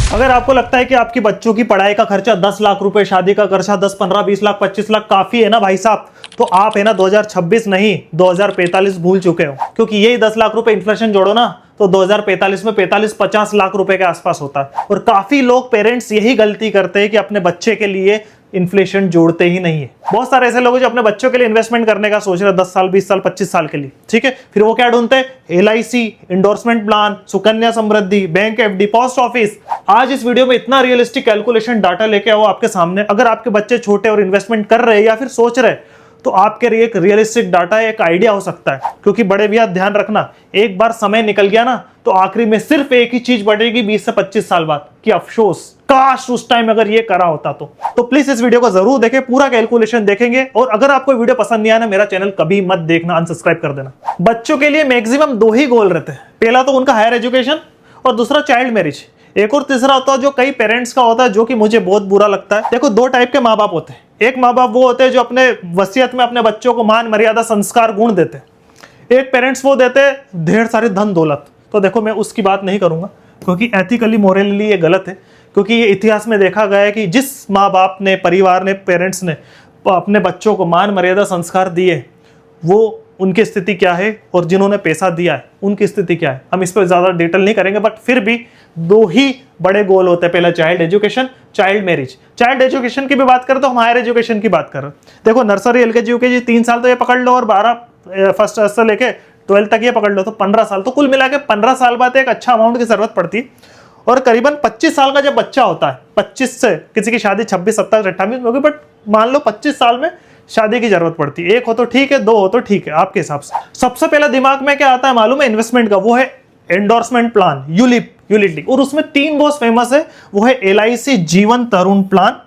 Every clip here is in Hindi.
अगर आपको लगता है कि आपकी बच्चों की पढ़ाई का खर्चा 10 लाख रुपए, शादी का खर्चा 10, 15, 20 लाख, 25 लाख काफी है ना भाई साहब, तो आप है ना 2026 नहीं 2045 भूल चुके हो, क्योंकि यही 10 लाख रुपए इन्फ्लेशन जोड़ो ना तो 2045 में 45-50 लाख रुपए के आसपास होता है। और काफी लोग पेरेंट्स यही गलती करते हैं कि अपने बच्चे के लिए इन्फ्लेशन जोड़ते ही नहीं है। बहुत सारे ऐसे लोग हैं जो अपने बच्चों के लिए इन्वेस्टमेंट करने का सोच रहे हैं 10 साल, 20 साल, 25 साल के लिए, ठीक है। फिर वो क्या ढूंढते हैं? LIC, endorsement plan, Sukanya Samriddhi, bank FD, post office. आज इस वीडियो में इतना रियलिस्टिक कैलकुलेशन डाटा लेके आओ आपके सामने। अगर आपके बच्चे छोटे और इन्वेस्टमेंट कर रहे हैं या फिर सोच रहे हैं तो आपके लिए एक रियलिस्टिक डाटा, एक आइडिया हो सकता है। क्योंकि बड़े भैया ध्यान रखना, एक बार समय निकल गया ना तो आखिरी में सिर्फ एक ही चीज बढ़ेगी 20 से 25 साल बाद कि अफसोस काश उस टाइम अगर ये करा होता तो प्लीज इस वीडियो को जरूर देखें, पूरा कैलकुलेशन देखेंगे। और अगर आपको वीडियो पसंद नहीं आया ना, मेरा चैनल कभी मत देखना, अनसब्सक्राइब कर देना। बच्चों के लिए मैक्सिमम 2 ही गोल रहते हैं, पहला तो उनका हायर एजुकेशन और दूसरा चाइल्ड मैरिज। एक और तीसरा होता है जो कई पेरेंट्स का होता है, जो कि मुझे बहुत बुरा लगता है। देखो 2 टाइप के माँ बाप होते हैं। एक माँ बाप वो होते हैं जो अपने वसीयत में अपने बच्चों को मान मर्यादा संस्कार गुण देते हैं। एक पेरेंट्स वो देते हैं ढेर सारी धन दौलत। तो देखो मैं उसकी बात नहीं करूंगा क्योंकि एथिकली मोरली ये गलत है। क्योंकि ये इतिहास में देखा गया है कि जिस माँ बाप ने, परिवार ने, पेरेंट्स ने अपने बच्चों को मान मर्यादा संस्कार दिए, वो उनकी स्थिति क्या है, और जिन्होंने पैसा दिया है उनकी स्थिति क्या है। हम इस पर ज्यादा डिटेल नहीं करेंगे, बट फिर भी 2 ही बड़े गोल होते हैं। पहला child education, child marriage. Child education की भी बात करें तो हम हायर एजुकेशन की बात कर रहे हैं। देखो नर्सरी, LKG, UKG 3 साल तो ये पकड़ लो, और 12 फर्स्ट से लेके 12 तक ये पकड़ लो तो 15 साल। तो कुल मिला के 15 साल बाद एक अच्छा अमाउंट की जरूरत पड़ती है। और करीबन 25 साल का जब बच्चा होता है, 25 से किसी की शादी 26, 27, 28 में होगी, बट मान लो 25 साल में शादी की जरूरत पड़ती है। 1 हो तो ठीक है, 2 हो तो ठीक है, आपके हिसाब से। सबसे पहला दिमाग में क्या आता है मालूम है? इन्वेस्टमेंट का। वो है एंडोर्समेंट प्लान, यूलिप। और उसमें 3 बहुत फेमस है। वो है LIC Jeevan Tarun plan,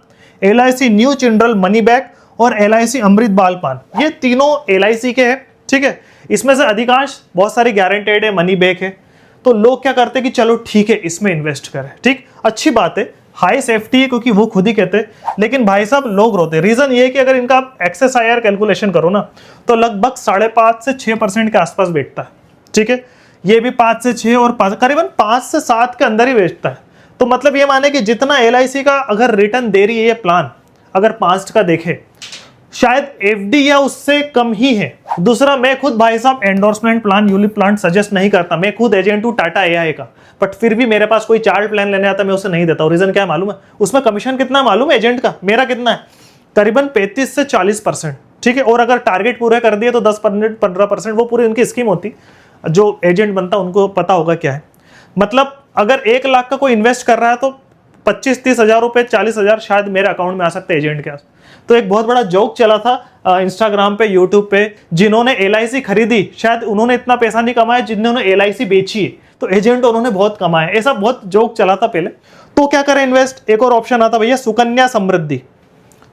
LIC new children money back और LIC अमृत बाल प्लान। ये तीनों LIC के हैं, ठीक है। इसमें से अधिकांश बहुत सारी गारंटेड है, मनी बैक है। तो लोग क्या करते हैं कि चलो ठीक है इसमें इन्वेस्ट करें, ठीक, अच्छी बात है, हाई सेफ्टी है, क्योंकि वो खुद ही कहते हैं। लेकिन भाई साहब लोग रोते हैं। रीजन ये है कि अगर इनका आप XSIR कैलकुलेशन करो ना तो लगभग 5.5 से 6% के आसपास बैठता है, ठीक है। ये भी 5 से 6 और करीबन 5 से 7 के अंदर ही बेचता है। तो मतलब ये माने कि जितना LIC का अगर रिटर्न दे रही है ये प्लान, अगर पास्ट का देखे शायद FD या उससे कम ही है। दूसरा, मैं खुद भाई साहब endorsement plan, ULIP plan suggest नहीं करता। मैं खुद एजेंट हूं टाटा AI का, बट फिर भी मेरे पास कोई चार्ट प्लान लेने आता मैं उसे नहीं देता हूं। रीजन क्या है मालूम है? उसमें कमीशन कितना मालूम है एजेंट का? मेरा कितना है? करीबन 35 से 40%, ठीक है। और अगर टारगेट पूरे कर दिए तो 10-15%, वो पूरी उनकी स्कीम होती। जो एजेंट बनता उनको पता होगा क्या है। मतलब अगर 1 लाख का कोई इन्वेस्ट कर रहा है तो 25-30 हजार रुपए, 40 हजार शायद मेरे अकाउंट में आ सकते हैं एजेंट के पास। तो एक बहुत बड़ा जोक चला था इंस्टाग्राम पे, यूट्यूब पे, जिन्होंने LIC खरीदी शायद उन्होंने इतना पैसा नहीं कमाया जिन्होंने LIC बेची है, तो एजेंट उन्होंने बहुत कमाया। ऐसा बहुत जोक चला था पहले। तो क्या करें इन्वेस्ट? एक और ऑप्शन आता भैया सुकन्या समृद्धि,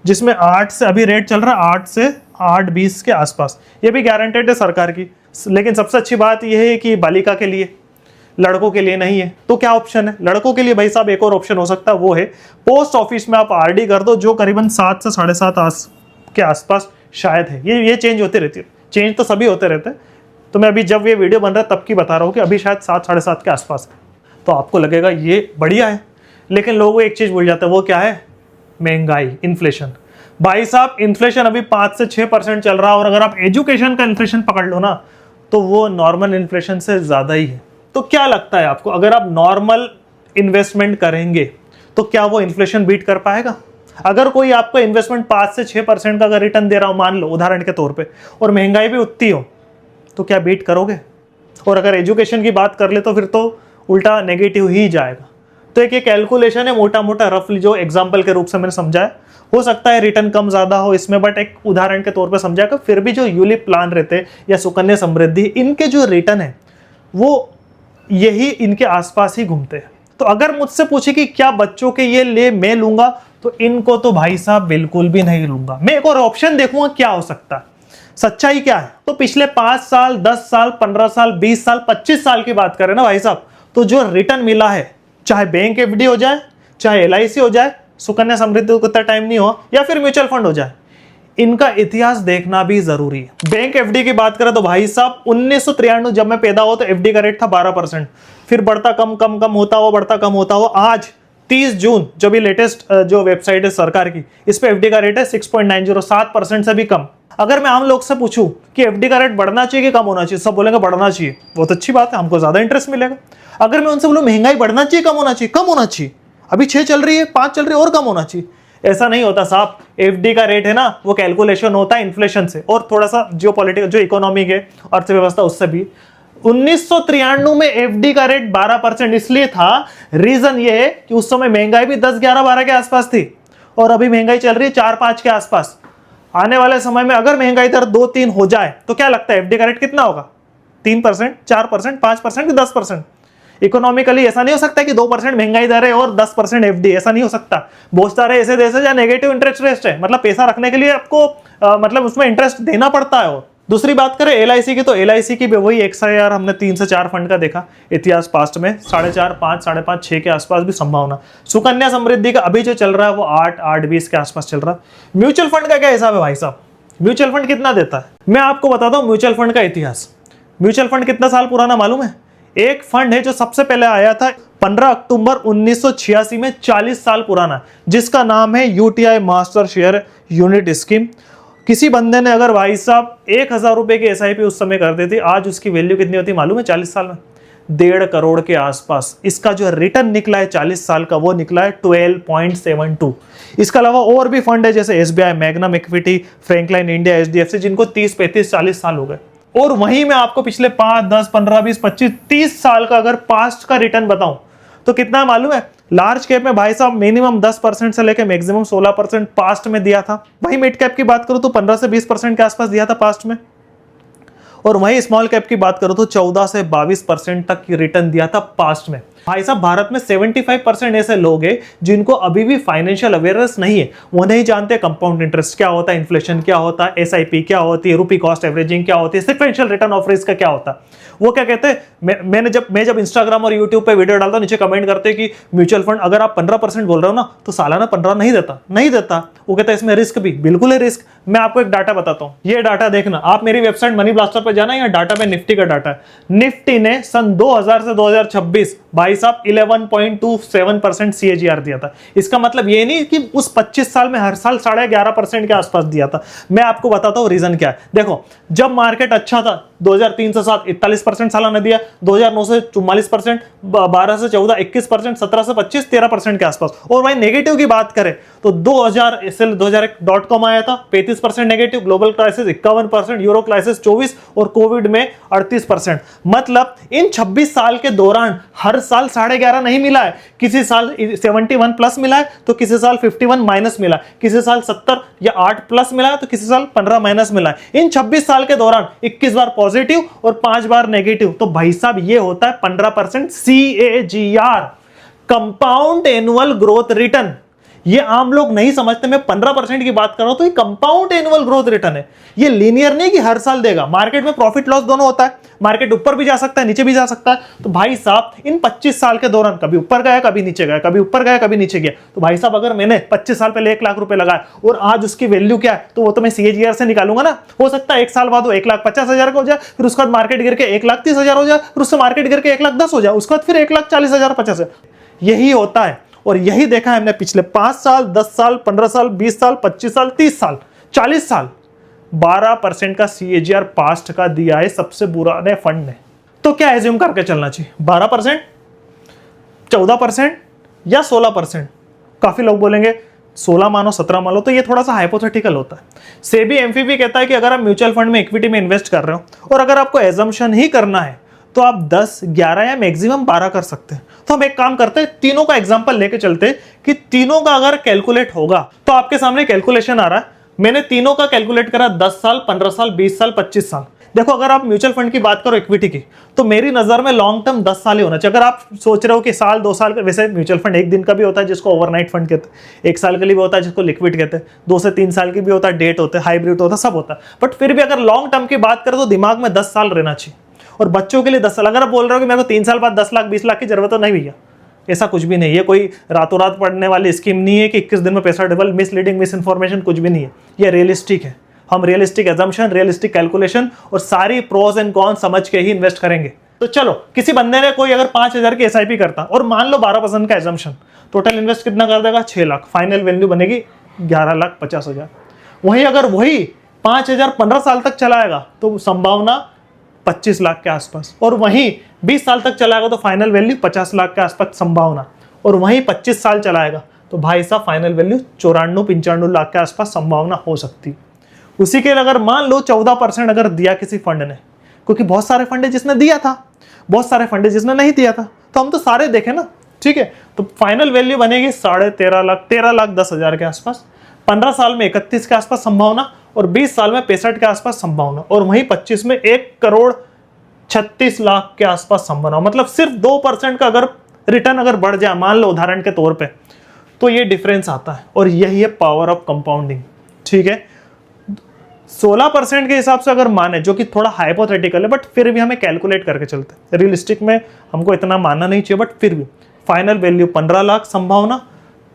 जिसमें 8 से अभी रेट चल रहा है 8 से 8.20 के आसपास। ये भी गारंटेड है सरकार की। लेकिन सबसे अच्छी बात यह है कि बालिका के लिए, लड़कों के लिए नहीं है। तो क्या ऑप्शन है लड़कों के लिए? भाई साहब एक और ऑप्शन हो सकता है, वो है पोस्ट ऑफिस में आप RD कर दो, जो करीबन 7 से 7.5 के आसपास शायद है। ये चेंज होते रहती है, चेंज तो सभी होते रहते हैं। तो मैं अभी जब ये वीडियो बन रहा है तब की बता रहा हूँ कि अभी शायद 7-7.5 के आसपास है। तो आपको लगेगा ये बढ़िया है, लेकिन लोग एक चीज भूल जाते हैं, वो क्या है? महंगाई, इन्फ्लेशन। भाई साहब इन्फ्लेशन अभी 5 से 6% चल रहा है, और अगर आप एजुकेशन का इन्फ्लेशन पकड़ लो ना तो वो नॉर्मल इन्फ्लेशन से ज्यादा ही है। तो क्या लगता है आपको, अगर आप नॉर्मल इन्वेस्टमेंट करेंगे तो क्या वो इन्फ्लेशन बीट कर पाएगा? अगर कोई आपका इन्वेस्टमेंट 5 से 6% का अगर रिटर्न दे रहा हो मान लो उदाहरण के तौर पे, और महंगाई भी उतनी हो, तो क्या बीट करोगे? और अगर एजुकेशन की बात कर ले तो फिर तो उल्टा नेगेटिव ही जाएगा। तो एक ये कैलकुलेशन है मोटा मोटा रफली, जो एग्जाम्पल के रूप से मैंने समझाया। हो सकता है रिटर्न कम ज्यादा हो इसमें, बट एक उदाहरण के तौर पर समझाया। फिर भी जो यूलिप प्लान रहते हैं या सुकन्या समृद्धि, इनके जो रिटर्न है वो यही इनके आसपास ही घूमते हैं। तो अगर मुझसे पूछे कि क्या बच्चों के ये ले मैं लूंगा, तो इनको तो भाई साहब बिल्कुल भी नहीं लूंगा। मैं एक और ऑप्शन देखूंगा क्या हो सकता है, सच्चाई क्या है। तो पिछले 5 साल, 10 साल, 15 साल, 20 साल, 25 साल की बात करें ना भाई साहब, तो जो रिटर्न मिला है, चाहे बैंक FD हो जाए, चाहे LIC हो जाए, सुकन्या समृद्धि को इतना टाइम नहीं हो, या फिर म्यूचुअल फंड हो जाए, इनका इतिहास देखना भी जरूरी है। बैंक FD की बात करें तो भाई साहब 1993 जब मैं पैदा हुआ तो FD का रेट था 12%, फिर बढ़ता कम कम कम होता हुआ, बढ़ता कम होता हुआ आज 30 जून जो भी लेटेस्ट जो वेबसाइट है सरकार की, इस पे एफडी का रेट है 6.90, 7% से भी कम। अगर मैं आम लोग से पूछूं कि एफडी का रेट बढ़ना चाहिए कि कम होना चाहिए, सब बोलेंगे बढ़ना चाहिए, बहुत अच्छी बात है, हमको ज्यादा इंटरेस्ट मिलेगा। अगर मैं उनसे बोलूं महंगाई बढ़ना चाहिए कम होना चाहिए, कम होना चाहिए, अभी 6 चल रही है, 5 चल रही है और कम होना चाहिए, ऐसा नहीं होता साहब। एफडी का रेट है ना, वो कैलकुलेशन होता है इन्फ्लेशन से और थोड़ा सा जियोपॉलिटिकल जो इकोनॉमिक है अर्थव्यवस्था उससे भी। 1993 में एफडी का रेट 12% इसलिए था, रीजन ये है कि उस समय महंगाई भी 10, 11, 12 के आसपास थी और अभी महंगाई चल रही है 4, 5 के आसपास। आने वाले समय में अगर महंगाई दर 2, 3 हो जाए तो क्या लगता है एफडी का रेट कितना होगा? 3%, 4%, 5% कि 10%? इकोनॉमिकली ऐसा नहीं हो सकता कि 2% महंगाई दर है और 10% एफडी, ऐसा नहीं हो सकता। बहुत सारे ऐसे देश है जहां नेगेटिव इंटरेस्ट रेट है, मतलब पैसा रखने के लिए आपको मतलब उसमें इंटरेस्ट देना पड़ता है। और दूसरी बात करें एलआईसी की, तो एलआईसी की भी वही XIR हमने 3 से 4 फंड का देखा इतिहास पास्ट में, 4.5, 5, 5.5, 6 के आसपास भी संभावना। सुकन्या समृद्धि का अभी जो चल रहा है वो 8, 8.20 के आसपास चल रहा है। म्यूचुअल फंड का क्या हिसाब है भाई साहब? म्यूचुअल फंड कितना देता है? मैं आपको बताता हूं म्यूचुअल फंड का इतिहास। म्यूचुअल फंड कितना साल पुराना मालूम है? एक फंड है जो सबसे पहले आया था 15 अक्टूबर 1986 में, 40 साल पुराना, जिसका नाम है UTI master share unit scheme. किसी बंदे ने अगर भाई साहब 1000 रुपए की SIP उस समय कर दी थी, आज उसकी वैल्यू कितनी होती मालूम है 40 साल में? 1.5 करोड़ के आसपास। इसका जो रिटर्न निकला है 40 साल का वो निकला है 12.72। इसके अलावा और भी फंड है जैसे SBI, magnum equity, Franklin India, HDFC, जिनको 30, 35, 40 साल हो गए। और वहीं मैं आपको पिछले 5, 10, 15, 20, 25, 30 साल का अगर पास्ट का रिटर्न बताऊं तो कितना मालूम है? लार्ज कैप में भाई साहब मिनिमम 10% से लेकर मैक्सिमम 16% पास्ट में दिया था। वहीं मिड कैप की बात करूं तो 15 से 20% के आसपास दिया था पास्ट में। और वहीं स्मॉल कैप की बात करूं तो 14 से 22% तक की रिटर्न दिया था पास्ट में। भाई साहब भारत में 75% ऐसे लोग हैं जिनको अभी भी फाइनेंशियल अवेयरनेस नहीं है, वो नहीं जानते कंपाउंड इंटरेस्ट क्या होता है, इन्फ्लेशन क्या होता है, SIP क्या होती है, रुपी कॉस्ट एवरेजिंग क्या होती है, सिक्वेंशियल रिटर्न ऑफ रिस्क का क्या होता है। वो क्या कहते हैं, मैं जब इंस्टाग्राम और यूट्यूब पे वीडियो डालता हूं नीचे कमेंट करते हैं कि म्यूचुअल फंड अगर आप 15% बोल रहे हो ना तो सालाना 15 नहीं देता। वो कहता है इसमें रिस्क भी, बिल्कुल है रिस्क। मैं आपको एक डाटा बताता हूं, ये डाटा देखना, आप मेरी वेबसाइट मनी ब्लास्टर पर जाना, या डाटा पे निफ्टी का डाटा है। निफ्टी ने सन 2000 से 2026 भाई साहब 11.27% CAGR दिया था। इसका मतलब ये नहीं कि उस 25 साल में हर साल 11.5% के आसपास दिया था। मैं आपको बताता हूं रीजन क्या है। देखो, जब मार्केट अच्छा था 2003 से 7 41% सालाना दिया, 2009 से 44%, 12 से 14 21%, 17 से 25 13% के आसपास। और वहीं नेगेटिव की बात करें तो 2001.com आया था 35% negative, global crisis 51%, euro crisis 24% और कोविड में 38%। मतलब इन 26 साल के दौरान हर साल 11.5 नहीं मिला है, किसी साल 71 प्लस मिला है तो किसी साल 51 माइनस मिला है, किसी साल 70 या 8 प्लस मिला है तो किसी साल 15 माइनस मिला है। इन 26 साल के दौरान 21 बार पॉजिटिव और 5 बार नेगेटिव। तो भाई साहब ये होता है 15% CAGR, compound annual growth return. ये आम लोग नहीं समझते। मैं 15% की बात कर रहा हूं तो ये कंपाउंड एनुअल ग्रोथ रिटर्न है। ये लीनियर नहीं कि हर साल देगा। मार्केट में प्रॉफिट लॉस दोनों होता है, मार्केट ऊपर भी जा सकता है नीचे भी जा सकता है। तो भाई साहब इन 25 साल के दौरान कभी ऊपर गया कभी नीचे गया, कभी ऊपर गया कभी नीचे गया। तो भाई साहब अगर मैंने 25 साल पहले 1 लाख रुपए लगाए और आज उसकी वैल्यू क्या है तो वो तो मैं CAGR से निकालूंगा ना। हो सकता है 1 साल बाद वो 1,50,000 का हो जाए, फिर उसके बाद मार्केट गिर के 1,30,000 हो जाए, फिर उससे मार्केट गिर के 1,10,000 हो जाए, उसके बाद फिर 1,40,000 50,000। यही होता है। और यही देखा है हमने पिछले 5 साल, 10 साल, 15 साल, 20 साल, 25 साल, 30 साल, 40 साल। 12% का CAGR पास्ट का दिया है सबसे पुराने फंड ने। तो क्या एज्यूम करके चलना चाहिए? 12%, 14% या 16%? काफी लोग बोलेंगे 16 मानो, 17 मानो, तो ये थोड़ा सा हाइपोथेटिकल होता है। सेबी MFB कहता है कि अगर आप म्यूचुअल फंड में इक्विटी में इन्वेस्ट कर रहे हो और अगर आपको एजम्पशन ही करना है तो आप 10, 11 या मैक्सिमम 12 कर सकते हैं। तो हम एक काम करते हैं, तीनों का एग्जांपल लेके चलते हैं कि तीनों का अगर कैलकुलेट होगा तो आपके सामने कैलकुलेशन आ रहा है। मैंने तीनों का कैलकुलेट करा 10 साल, 15 साल, 20 साल, 25 साल। देखो, अगर आप म्यूचुअल फंड की बात करो इक्विटी की, तो मेरी नजर में लॉन्ग टर्म 10 साल ही होना चाहिए। अगर आप सोच रहे हो कि साल 2 साल का, वैसे म्यूचुअल फंड 1 दिन का भी होता है जिसको ओवरनाइट फंड कहते हैं, 1 साल के लिए भी होता है जिसको लिक्विड कहते हैं, 2 से 3 साल की भी होता है, डेट होता है, हाइब्रिड होता है, सब होता है। बट फिर भी अगर लॉन्ग टर्म की बात करें तो दिमाग में 10 साल रहना चाहिए। और बच्चों के लिए 10 साल। अगर आप बोल रहे हो कि मेरे को 3 साल बाद 10 लाख 20 लाख की जरूरत तो नहीं भैया, ऐसा कुछ भी नहीं है। कोई रातों रात पढ़ने वाली स्कीम नहीं है कि 21 दिन में पैसा डबल, मिसलीडिंग, मिस इन्फॉर्मेशन कुछ भी नहीं है। ये रियलिस्टिक है। हम रियलिस्टिक एजम्पशन, रियलिस्टिक कैलकुलेशन और सारी प्रोज एंड कॉन्स समझ के ही इन्वेस्ट करेंगे। तो चलो किसी बंदे ने कोई अगर 5,000 की एसआईपी करता और मान लो 12% का एजम्पशन, टोटल इन्वेस्ट कितना कर देगा 6 लाख, फाइनल वैल्यू बनेगी 11,50,000। वहीं अगर वही 5,000 15 साल तक चलाएगा तो संभावना 25 लाख के आसपास, और वहीं 20 साल तक चलाएगा तो फाइनल वैल्यू 50 लाख के आसपास संभावना, और वहीं 25 साल चलाएगा तो भाई साहब फाइनल वैल्यू 94-95 लाख के आसपास संभावना हो सकती है। उसी के अगर मान लो 14% अगर दिया किसी फंड ने, क्योंकि बहुत सारे फंड है जिसने दिया था, बहुत सारे फंड है जिसने नहीं दिया था, तो हम तो सारे देखें ना, ठीक है। तो फाइनल वैल्यू बनेगी 13.5 लाख, 13,10,000 के आसपास, 15 साल में 31 के आसपास संभावना, और 20 साल में 65 के आसपास संभावना, और वहीं 25 में 1,36 लाख के आसपास संभावना। मतलब सिर्फ 2% का अगर रिटर्न अगर बढ़ जाए मान लो उदाहरण के तौर पे, तो ये डिफरेंस आता है, और यही है पावर ऑफ कंपाउंडिंग, ठीक है। 16% के हिसाब से अगर माने, जो कि थोड़ा हाइपोथेटिकल है, बट फिर भी हमें कैलकुलेट करके चलते हैं, रियलिस्टिक में हमको इतना मानना नहीं चाहिए, बट फिर भी फाइनल वैल्यू 15 लाख संभावना,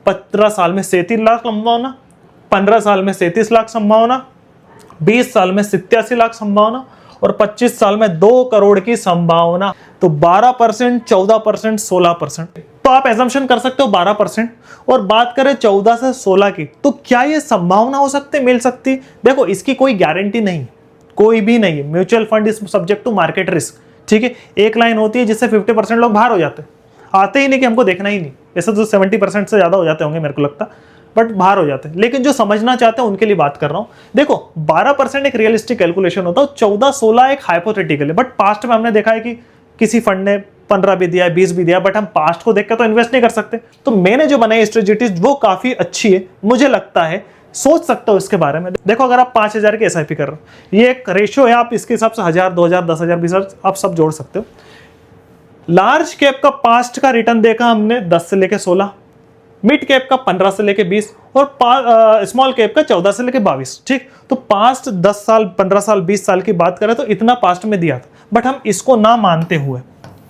15 साल में 37 लाख संभावना, 15 साल में 37 लाख संभावना, 20 साल में 87 लाख संभावना, और 25 साल में 2 करोड़ की संभावना। तो 12%, 14%, 16%। तो आप एजम्पशन कर सकते हो 12%, और बात करें 14 से 16 की, तो क्या ये संभावना हो सकती मिल सकती? देखो इसकी कोई गारंटी नहीं, कोई भी नहीं है। Mutual fund is subject to market risk, ठीक है। एक लाइन होती है जिससे 50% लोग बाहर हो जाते हैं, आते ही नहीं कि हमको देखना ही नहीं। वैसे तो 70% से ज्यादा हो जाते होंगे मेरे को लगता, बट बाहर हो जाते हैं। लेकिन जो समझना चाहते हैं उनके लिए बात कर रहा हूं। देखो 12% एक रियलिस्टिक कैलकुलेशन होता है, 14-16 एक हाइपोथेटिकल है। बट पास्ट में हमने देखा है कि किसी फंड ने 15 भी दिया, 20 भी दिया, बट हम पास्ट को देख के तो इन्वेस्ट नहीं कर सकते। तो मैंने जो बनाई स्ट्रेटेजीज वो काफी अच्छी है, मुझे लगता है सोच सकते हो इसके बारे में। देखो अगर आप 5,000 की एसआईपी कर रहे हो, ये एक रेशियो है, आप इसके हिसाब से 1,000, 2,000, 10,000, 20,000 आप सब जोड़ सकते हो। लार्ज कैप का पास्ट का रिटर्न देखा हमने 10 से लेके 16, मिड कैप का 15 से लेके 20, और स्मॉल कैप का 14 से लेके 22, ठीक। तो पास्ट 10 साल, 15 साल, 20 साल की बात करें तो इतना पास्ट में दिया था, बट हम इसको ना मानते हुए,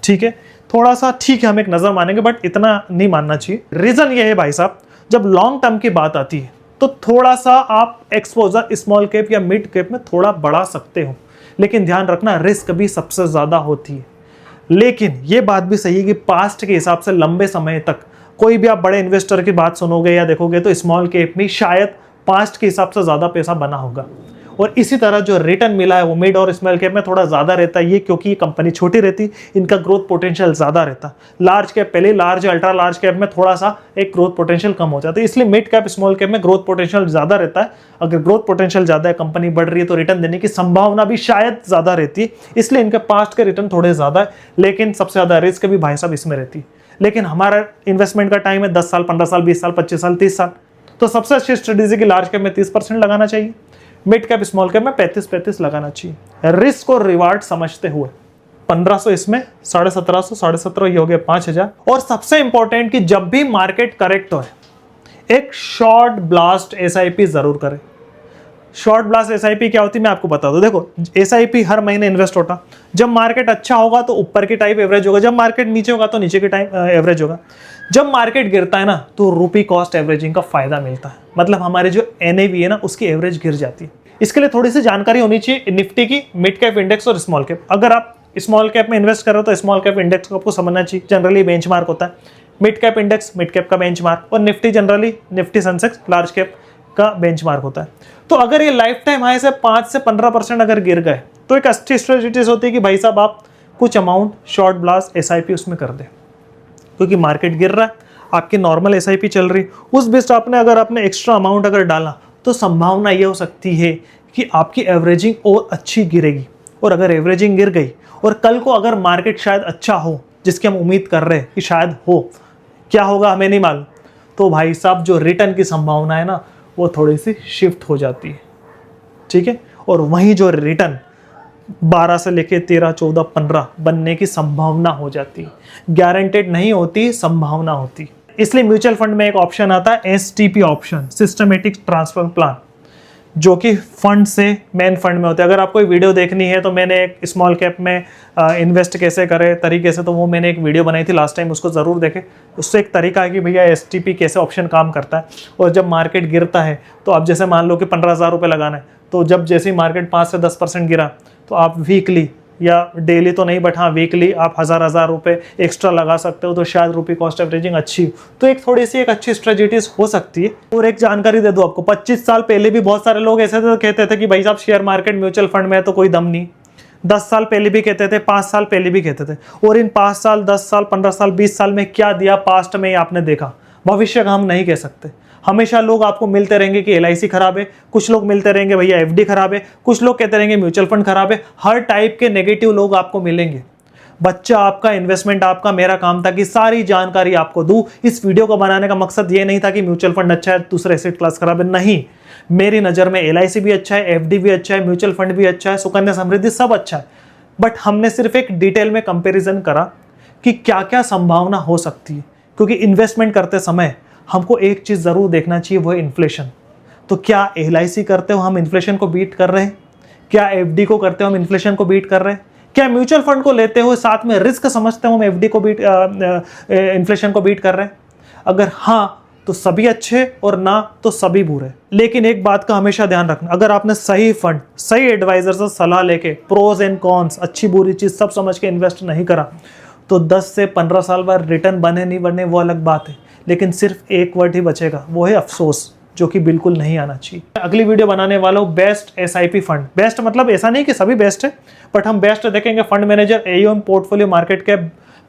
ठीक है, थोड़ा सा ठीक है हम एक नजर मानेंगे, बट इतना नहीं मानना चाहिए। रीजन ये है भाई साहब, जब लॉन्ग टर्म की बात आती है तो थोड़ा सा आप एक्सपोजर स्मॉल कैप या मिड कैप में थोड़ा बढ़ा सकते हो, लेकिन ध्यान रखना रिस्क भी सबसे ज्यादा होती है। लेकिन ये बात भी सही है कि पास्ट के हिसाब से लंबे समय तक कोई भी आप बड़े इन्वेस्टर की बात सुनोगे या देखोगे तो स्मॉल कैप में शायद पास्ट के हिसाब से ज्यादा पैसा बना होगा, और इसी तरह जो रिटर्न मिला है वो मिड और स्मॉल कैप में थोड़ा ज्यादा रहता है। ये क्योंकि ये कंपनी छोटी रहती, इनका ग्रोथ पोटेंशियल ज्यादा रहता। लार्ज कैप पहले, लार्ज अल्ट्रा लार्ज कैप में थोड़ा सा एक ग्रोथ पोटेंशियल कम हो जाता है, इसलिए मिड कैप स्मॉल कैप में ग्रोथ पोटेंशियल ज्यादा रहता है। अगर ग्रोथ पोटेंशियल ज्यादा है, कंपनी बढ़ रही है, तो रिटर्न देने की संभावना भी शायद ज्यादा रहती है, इसलिए इनके पास्ट के रिटर्न थोड़े ज्यादा है। लेकिन सबसे ज्यादा रिस्क भी भाई साहब इसमें रहती है। लेकिन हमारा इन्वेस्टमेंट का टाइम है 10 साल, 15 साल, 20 साल, 25 साल, 30 साल, तो सबसे अच्छी स्ट्रेटेजी की लार्ज कैप में 30% लगाना चाहिए, मिड कैप स्मॉल कैप में 35-35 लगाना चाहिए। रिस्क और रिवार्ड समझते हुए 1500 इसमें, 1750, 1750 ये हो गया 5,000। और सबसे इंपॉर्टेंट कि जब भी मार्केट करेक्ट हो, एक शॉर्ट ब्लास्ट एसआईपी जरूर करें। शॉर्ट ब्लास्ट एसआईपी क्या होती है मैं आपको बता दूं। देखो एसआईपी हर महीने इन्वेस्ट होता, जब मार्केट अच्छा होगा तो ऊपर की टाइप एवरेज होगा, जब मार्केट नीचे होगा तो नीचे की टाइप एवरेज होगा। जब मार्केट गिरता है ना तो रुपी कॉस्ट एवरेजिंग का फायदा मिलता है, मतलब हमारे जो एनएवी है ना उसकी एवरेज गिर जाती है। इसके लिए थोड़ी सी जानकारी होनी चाहिए निफ्टी की, मिड कैप इंडेक्स और स्मॉल कैप। अगर आप स्मॉल कैप में इन्वेस्ट कर रहे हो तो स्मॉल कैप इंडेक्स को आपको समझना चाहिए, जनरली बेंचमार्क होता है। Mid cap index mid cap का बेंचमार्क, और Nifty generally Nifty Sensex large cap का बेंचमार्क होता है। तो अगर ये लाइफ टाइम हाई से 5 से 15% अगर गिर गए तो एक अच्छी स्ट्रेटेजी होती है कि भाई साहब आप कुछ अमाउंट शॉर्ट ब्लास्ट एसआईपी उसमें कर दें, क्योंकि मार्केट गिर रहा है, आपकी नॉर्मल एसआईपी चल रही, उस बेस्ट आपने अगर आपने एक्स्ट्रा अमाउंट अगर डाला तो संभावना ये हो सकती है कि आपकी एवरेजिंग और अच्छी गिरेगी। और अगर एवरेजिंग गिर गई और कल को अगर मार्केट शायद अच्छा हो, जिसकी हम उम्मीद कर रहे हैं कि शायद हो, क्या होगा हमें नहीं मालूम, तो भाई साहब जो रिटर्न की संभावना है ना वो थोड़ी सी शिफ्ट हो जाती है, ठीक है। और वहीं जो रिटर्न 12 से लेके 13, 14, 15 बनने की संभावना हो जाती है, गारंटेड नहीं होती, संभावना होती। इसलिए म्यूचुअल फंड में एक ऑप्शन आता है STP option, systematic transfer plan, जो कि फंड से मेन फंड में होता है। अगर आपको वीडियो देखनी है तो मैंने एक स्मॉल कैप में इन्वेस्ट कैसे करें तरीके से, तो वो मैंने एक वीडियो बनाई थी लास्ट टाइम, उसको ज़रूर देखें। उससे एक तरीका है कि भैया एसटीपी कैसे ऑप्शन काम करता है। और जब मार्केट गिरता है तो आप जैसे मान लो कि 15,000 रुपये लगाना है, तो जब जैसे ही मार्केट 5 से 10% गिरा तो आप वीकली या डेली तो नहीं बट हाँ वीकली आप हज़ार रुपए एक्स्ट्रा लगा सकते हो, तो शायद रुपी कॉस्ट एवरेजिंग अच्छी हो, तो एक थोड़ी सी एक अच्छी स्ट्रेटेजीज हो सकती है। और एक जानकारी दे दूँ आपको, 25 साल पहले भी बहुत सारे लोग ऐसे कहते थे कि भाई साहब शेयर मार्केट म्यूचुअल फंड में तो कोई दम नहीं। 10 साल पहले भी कहते थे, 5 साल पहले भी कहते थे, और इन 5 साल 10 साल 15 साल 20 साल में क्या दिया पास्ट में आपने देखा। भविष्य का हम नहीं कह सकते। हमेशा लोग आपको मिलते रहेंगे कि LIC खराब है, कुछ लोग मिलते रहेंगे भैया FD खराब है, कुछ लोग कहते रहेंगे म्यूचुअल फंड खराब है। हर टाइप के नेगेटिव लोग आपको मिलेंगे। बच्चा आपका, इन्वेस्टमेंट आपका, मेरा काम था कि सारी जानकारी आपको दूं। इस वीडियो को बनाने का मकसद ये नहीं था कि म्यूचुअल फंड अच्छा है दूसरे एसेट क्लास खराब है, नहीं। मेरी नज़र में LIC भी अच्छा है, FD भी अच्छा है, म्यूचुअल फंड भी अच्छा है, सुकन्या समृद्धि सब अच्छा है। बट हमने सिर्फ एक डिटेल में कंपेरिजन करा कि क्या क्या संभावना हो सकती है, क्योंकि इन्वेस्टमेंट करते समय हमको एक चीज़ ज़रूर देखना चाहिए, वो है इन्फ्लेशन। तो क्या LIC करते हो हम इन्फ्लेशन को बीट कर रहे हैं? क्या FD को करते हो हम इन्फ्लेशन को बीट कर रहे हैं? क्या म्यूचुअल फंड को लेते हुए साथ में रिस्क समझते हो हम FD को बीट इन्फ्लेशन को बीट कर रहे हैं? अगर हाँ तो सभी अच्छे और ना तो सभी बुरे। लेकिन एक बात का हमेशा ध्यान रखना, अगर आपने सही फंड, सही एडवाइजर से सलाह लेके प्रोज एंड कॉन्स, अच्छी बुरी चीज़ सब समझ के इन्वेस्ट नहीं करा, तो 10 से 15 साल बाद रिटर्न बने नहीं बने वो अलग बात है, लेकिन सिर्फ एक वर्ड ही बचेगा, वो है अफसोस, जो कि बिल्कुल नहीं आना चाहिए। अगली वीडियो बनाने वाला हूँ बेस्ट SIP फंड। बेस्ट मतलब ऐसा नहीं कि सभी बेस्ट है, बट हम बेस्ट देखेंगे fund manager AUM portfolio market के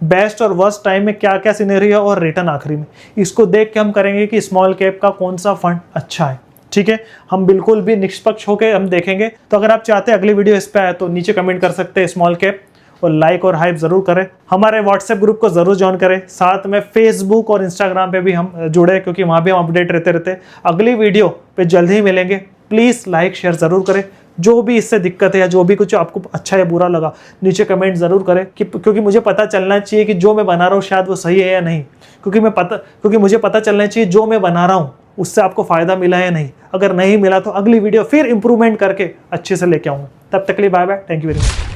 बेस्ट और वर्स्ट टाइम में क्या क्या सिनेरियो और रिटर्न आखिरी में। इसको देख के हम करेंगे कि स्मॉल कैप का कौन सा फंड अच्छा है। ठीक है, हम बिल्कुल भी निष्पक्ष होकर हम देखेंगे। तो अगर आप चाहते हैं अगली वीडियो इस पे आए तो नीचे कमेंट कर सकते हैं स्मॉल कैप, और लाइक और हाइप जरूर करें। हमारे व्हाट्सएप ग्रुप को जरूर ज्वाइन करें, साथ में फेसबुक और इंस्टाग्राम पे भी हम जुड़े, क्योंकि वहाँ भी हम अपडेट रहते। अगली वीडियो पे जल्द ही मिलेंगे। प्लीज़ लाइक शेयर जरूर करें। जो भी इससे दिक्कत है या जो भी कुछ आपको अच्छा या बुरा लगा नीचे कमेंट जरूर करें, क्योंकि मुझे पता चलना चाहिए कि जो मैं बना रहा हूँ शायद वो सही है या नहीं। क्योंकि मुझे पता चलना चाहिए जो मैं बना रहा हूँ उससे आपको फ़ायदा मिला है या नहीं। अगर नहीं मिला तो अगली वीडियो फिर इंप्रूवमेंट करके अच्छे से लेके आऊँगा। तब तक के लिए bye bye, thank you very much.